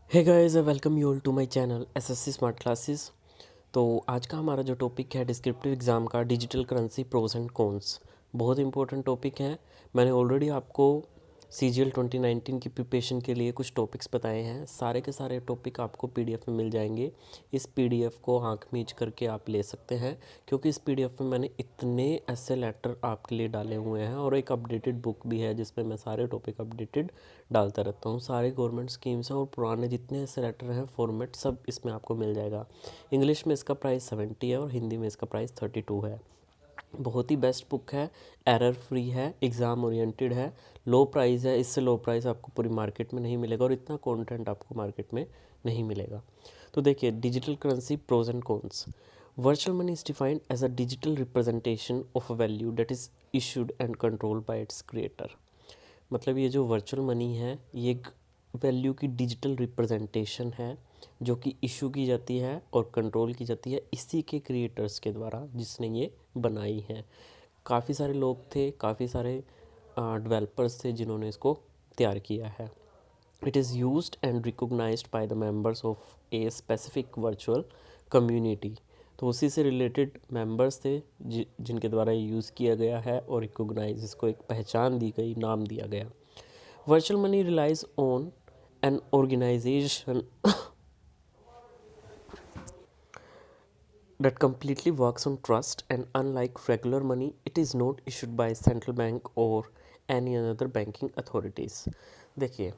Hey guys, I welcome you all to my channel SSC smart classes. तो आज का हमारा जो टॉपिक है डिस्क्रिप्टिव एग्ज़ाम का digital currency pros and cons, बहुत इंपॉर्टेंट टॉपिक है। मैंने ऑलरेडी आपको CGL 2019 की प्रिपरेशन के लिए कुछ टॉपिक्स बताए हैं। सारे के सारे टॉपिक आपको PDF में मिल जाएंगे। इस PDF को आंख मीच करके आप ले सकते हैं, क्योंकि इस PDF में मैंने इतने ऐसे लेटर आपके लिए डाले हुए हैं और एक अपडेटेड बुक भी है जिसमें मैं सारे टॉपिक अपडेटेड डालता रहता हूँ। सारे गवर्नमेंट स्कीम्स हैं और पुराने जितने ऐसे लेटर हैं फॉर्मेट सब इसमें आपको मिल जाएगा। इंग्लिश में इसका प्राइस 70 है और हिंदी में इसका प्राइस 32 है। बहुत ही बेस्ट बुक है, एरर फ्री है, एग्ज़ाम ओरिएंटेड है, लो प्राइस है। इससे लो प्राइस आपको पूरी मार्केट में नहीं मिलेगा और इतना कंटेंट आपको मार्केट में नहीं मिलेगा। तो देखिए, digital currency pros and cons. Virtual money is defined as a digital representation of a value that is issued and controlled by its creator. मतलब ये जो वर्चुअल मनी है ये एक वैल्यू की डिजिटल रिप्रेजेंटेशन है जो कि इशू की जाती है और कंट्रोल की जाती है इसी के क्रिएटर्स के द्वारा जिसने ये बनाई है। काफ़ी सारे लोग थे, काफ़ी सारे डेवलपर्स थे जिन्होंने इसको तैयार किया है। It is used and recognised by the members of a specific virtual community. तो उसी से रिलेटेड मेंबर्स थे जिनके द्वारा ये यूज़ किया गया है और रिकॉग्नाइज, इसको एक पहचान दी गई, नाम दिया गया। Virtual money relies on an organisation that completely works on trust, and unlike regular money it is not issued by central bank or any other banking authorities। देखिए,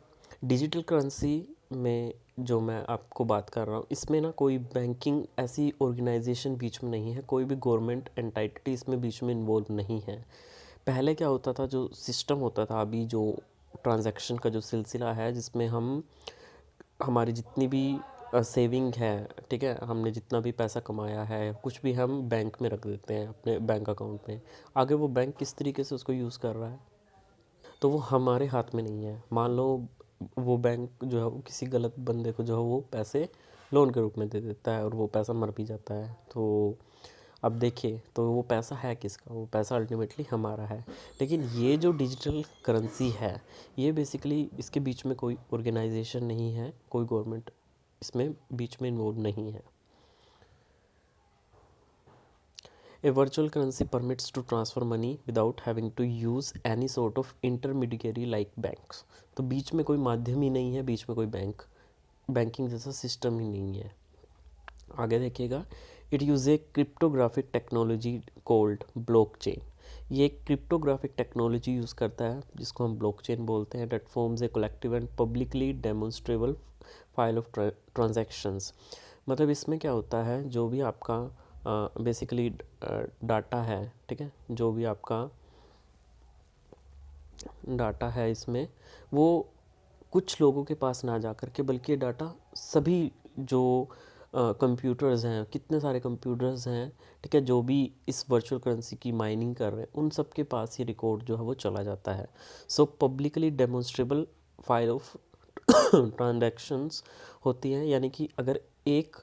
डिजिटल करेंसी में जो मैं आपको बात कर रहा हूँ इसमें ना कोई बैंकिंग ऐसी ऑर्गेनाइजेशन बीच में नहीं है, कोई भी गवर्नमेंट एंटाइटी इसमें बीच में इन्वॉल्व नहीं है। पहले क्या होता था, जो सिस्टम होता था, अभी जो ट्रांजैक्शन का जो सिलसिला है जिसमें हम हमारी जितनी भी सेविंग है, ठीक है, हमने जितना भी पैसा कमाया है कुछ भी हम बैंक में रख देते हैं अपने बैंक अकाउंट में। आगे वो बैंक किस तरीके से उसको यूज़ कर रहा है तो वो हमारे हाथ में नहीं है। मान लो वो बैंक जो है वो किसी गलत बंदे को जो है वो पैसे लोन के रूप में दे देता है और वो पैसा मर भी जाता है। तो अब देखिए, तो वो पैसा है किसका? वो पैसा अल्टीमेटली हमारा है। लेकिन ये जो डिजिटल करेंसी है ये बेसिकली इसके बीच में कोई ऑर्गेनाइजेशन नहीं है, कोई गवर्नमेंट इसमें बीच में इन्वॉल्व नहीं है। A virtual currency permits to transfer money without having to use any sort of intermediary like banks। तो बीच में कोई माध्यम ही नहीं है, बीच में कोई बैंकिंग जैसा सिस्टम ही नहीं है। आगे देखिएगा, it use A cryptographic technology cold blockchain. ये एक क्रिप्टोग्राफिक टेक्नोलॉजी यूज़ करता है जिसको हम ब्लॉकचेन बोलते हैं। That forms a collective and publicly demonstrable file of transactions. मतलब इसमें क्या होता है, जो भी आपका बेसिकली डाटा है, ठीक है, जो भी आपका डाटा है इसमें वो कुछ लोगों के पास ना जा कर के, बल्कि ये डाटा सभी जो कंप्यूटर्स हैं, कितने सारे कंप्यूटर्स हैं, ठीक है, जो भी इस वर्चुअल करेंसी की माइनिंग कर रहे हैं उन सब के पास ये रिकॉर्ड जो है वो चला जाता है। सो publicly demonstrable file of transactions होती हैं। यानी कि अगर एक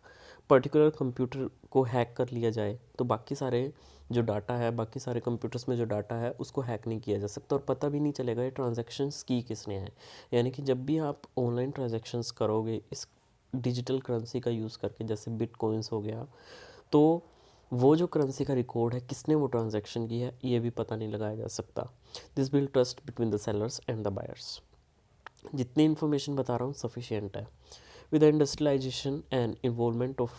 पर्टिकुलर कंप्यूटर को हैक कर लिया जाए तो बाकी सारे जो डाटा है, बाकी सारे कंप्यूटर्स में जो डाटा है उसको हैक नहीं किया जा सकता और पता भी नहीं चलेगा ये ट्रांजैक्शंस की किसने है। यानी कि जब भी आप ऑनलाइन ट्रांजैक्शंस करोगे इस डिजिटल करेंसी का यूज़ करके, जैसे बिटकॉइंस हो गया, तो वो जो करेंसी का रिकॉर्ड है किसने वो ट्रांजैक्शन की है ये भी पता नहीं लगाया जा सकता। This build trust between the sellers and the buyers. जितनी इन्फॉर्मेशन बता रहा हूँ सफिशिएंट है। With the industrialization and involvement of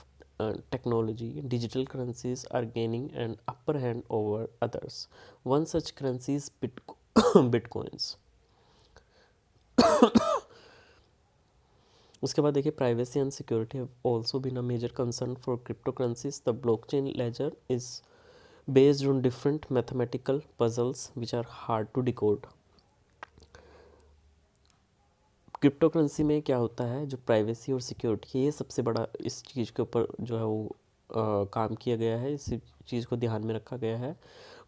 technology, digital currencies are gaining an upper hand over others. One such currency is bitcoins. उसके बाद देखिए, privacy and security have also been a major concern for crypto currencies. The blockchain ledger is based on different mathematical puzzles which are hard to decode। Crypto currency में क्या होता है, जो privacy और security है ये सबसे बड़ा इस चीज़ के ऊपर जो है वो काम किया गया है, इस चीज़ को ध्यान में रखा गया है।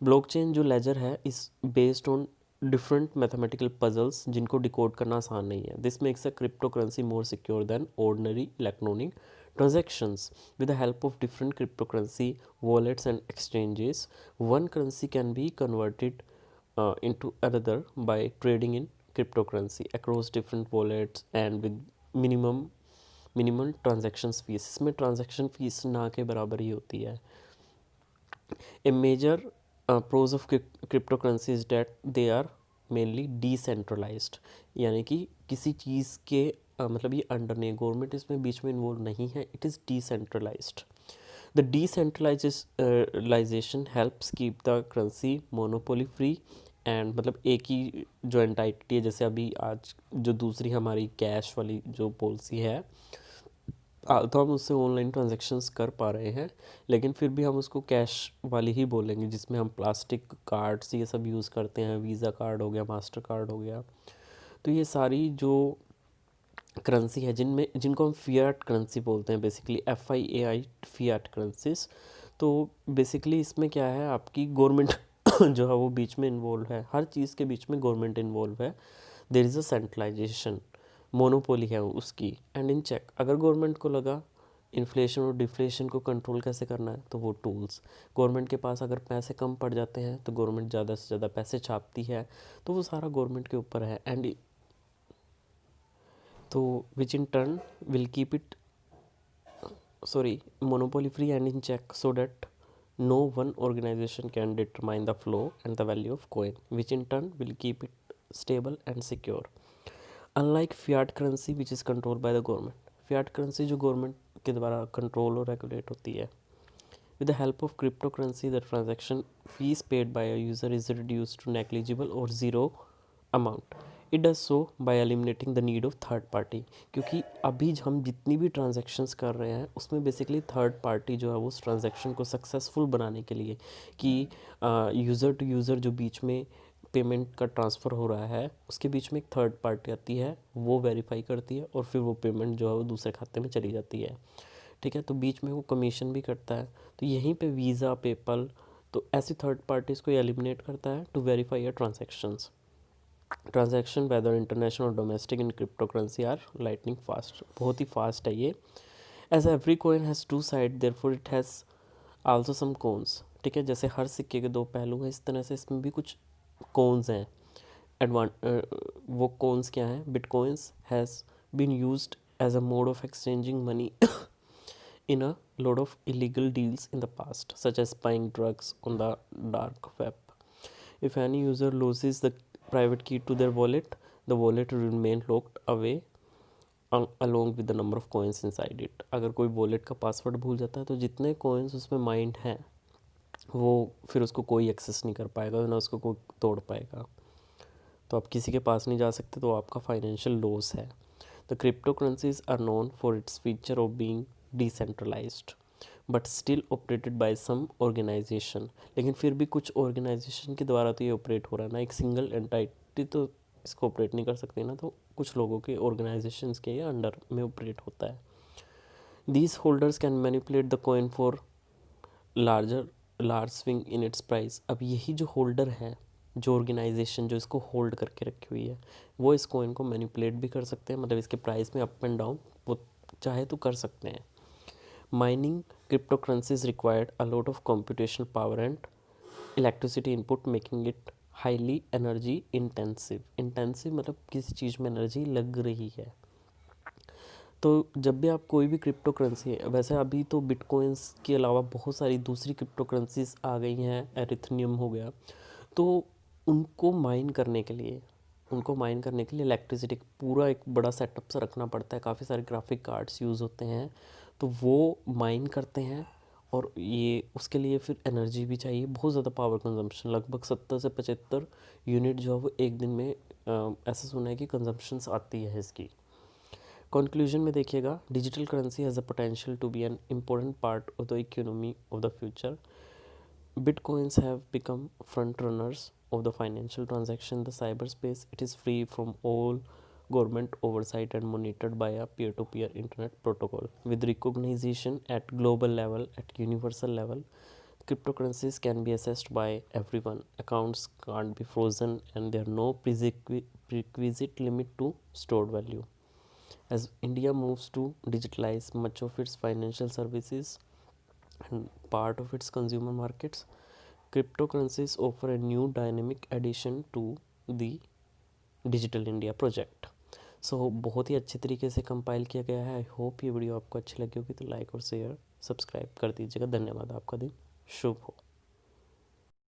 ब्लॉकचेन जो लेजर है इस based on different mathematical puzzles जिनको डिकोड करना आसान नहीं है। This makes a crypto currency more secure then ordinary electronic transactions। With the help of different cryptocurrency wallets and exchanges, one currency can be converted into another by trading in cryptocurrency across different wallets and with minimum minimum transaction fees, इसमें transaction fees ना के बराबर ही होती है। A major pros of crypto currency is that they are mainly decentralised, यानी कि किसी चीज़ के मतलब ये अंडर नहीं, गवर्नमेंट इसमें बीच में इन्वॉल्व नहीं है, it is decentralised. The decentralisation helps keep the currency monopoly free and, मतलब एक ही जो एंटाइटी है, जैसे अभी आज जो दूसरी हमारी कैश वाली जो पॉलिसी है, तो हम उससे ऑनलाइन ट्रांजैक्शंस कर पा रहे हैं, लेकिन फिर भी हम उसको कैश वाली ही बोलेंगे, जिसमें हम प्लास्टिक कार्ड्स ये सब यूज़ करते हैं, वीज़ा कार्ड हो गया, मास्टर कार्ड हो गया। तो ये सारी जो करेंसी है जिनको हम फियाट करेंसी बोलते हैं, बेसिकली FIAT फियाट करेंसीज। तो बेसिकली इसमें क्या है, आपकी गवर्नमेंट जो है वो बीच में इन्वॉल्व है, हर चीज़ के बीच में गवर्नमेंट इन्वॉल्व है। There is a centralisation, monopoly है उसकी, एंड इन चेक। अगर गवर्नमेंट को लगा इन्फ्लेशन और डिफ्लेशन को कंट्रोल कैसे करना है, तो वो टूल्स, गवर्नमेंट के पास अगर पैसे कम पड़ जाते हैं तो गवर्नमेंट ज़्यादा से ज़्यादा पैसे छापती है, तो वो सारा गवर्नमेंट के ऊपर है, एंड तो which in turn will keep it monopoly free and in check, so that no one organization can determine the flow and the value of coin, which in turn will keep it stable and secure, unlike fiat currency which is controlled by the government. Fiat currency जो government के द्वारा control और regulate होती है. With the help of cryptocurrency, the transaction fees paid by a user is reduced to negligible or zero amount. It does so by eliminating the need of third party. क्योंकि अभी हम जितनी भी transactions कर रहे हैं उसमें बेसिकली थर्ड पार्टी जो है वो उस ट्रांजेक्शन को सक्सेसफुल बनाने के लिए, कि यूज़र टू यूज़र जो बीच में पेमेंट का ट्रांसफ़र हो रहा है उसके बीच में एक थर्ड पार्टी आती है, वो वेरीफाई करती है और फिर वो पेमेंट जो है वो दूसरे खाते में चली जाती है. ठीक है, तो बीच में वो कमीशन भी करता है. तो यहीं पे वीज़ा, पेपल, तो ऐसी थर्ड पार्टीज़ को एलिमिनेट करता है to verify your transactions. Transaction whether international और domestic in crypto currency are lightning fast, बहुत ही फास्ट है ये. As every coin has two side therefore it has also some cons. ठीक है, जैसे हर सिक्के के दो पहलू हैं, इस तरह से इसमें भी कुछ कोन्स हैं. वो कोन्स क्या हैं? Bitcoins has been used as a mode of exchanging money in a lot of illegal deals in the past, such as buying drugs on the dark web. If any user loses the private key to their wallet, the wallet will remain locked away along with the number of coins inside it. अगर कोई wallet का password भूल जाता है तो जितने coins उसमें mind हैं वो फिर उसको कोई एक्सेस नहीं कर पाएगा, ना उसको कोई तोड़ पाएगा. तो आप किसी के पास नहीं जा सकते, तो आपका फाइनेंशियल लॉस है. The crypto currencies are known for its feature of being decentralised but still operated by some organisation. लेकिन फिर भी कुछ ऑर्गेनाइजेशन के द्वारा तो ये ऑपरेट हो रहा है ना, एक सिंगल एंटाइटी तो इसको ऑपरेट नहीं कर सकती ना, तो कुछ लोगों के ऑर्गेनाइजेशंस के अंडर में ऑपरेट होता है. These holders can manipulate the coin for large swing in its price. अब यही जो होल्डर है, जो ऑर्गेनाइजेशन जो इसको होल्ड करके रखी हुई है, वो इस कॉइन को मैनिपुलेट भी कर सकते हैं, मतलब इसके प्राइस में अप एंड डाउन वो चाहे तो कर सकते हैं. Mining crypto currencies required a lot of computational power and electricity input, making it highly energy intensive मतलब किसी चीज़ में एनर्जी लग रही है. तो जब भी आप कोई भी क्रिप्टो करेंसी है, वैसे अभी तो बिटकॉइंस के अलावा बहुत सारी दूसरी क्रिप्टो करेंसीज आ गई हैं, एरिथनियम हो गया, तो उनको माइन करने के लिए इलेक्ट्रिसिटी पूरा एक बड़ा सेटअप सा रखना पड़ता है, काफ़ी सारे ग्राफिक कार्ड्स यूज़ होते हैं, तो वो माइन करते हैं, और ये उसके लिए फिर एनर्जी भी चाहिए, बहुत ज़्यादा पावर कंजम्पशन, लगभग 70 से 75 यूनिट जो है वो एक दिन में ऐसा सुना है कि कंजम्पशंस आती है इसकी. कंक्लूजन में देखिएगा, digital currency has a potential to be an important part of the economy of the future. Bitcoins have become front runners of the financial transaction in the cyberspace. It is free from all government oversight and monitored by a peer-to-peer internet protocol. With recognition at global level, at universal level, cryptocurrencies can be accessed by everyone. Accounts can't be frozen, and there are no prerequisite limit to stored value. As India moves to digitalize much of its financial services and part of its consumer markets, cryptocurrencies offer a new dynamic addition to the Digital India project. सो बहुत ही अच्छे तरीके से compile किया गया है। I hope ये video आपको अच्छी लगी होगी, तो लाइक और शेयर सब्सक्राइब कर दीजिएगा। धन्यवाद। आपका दिन शुभ हो।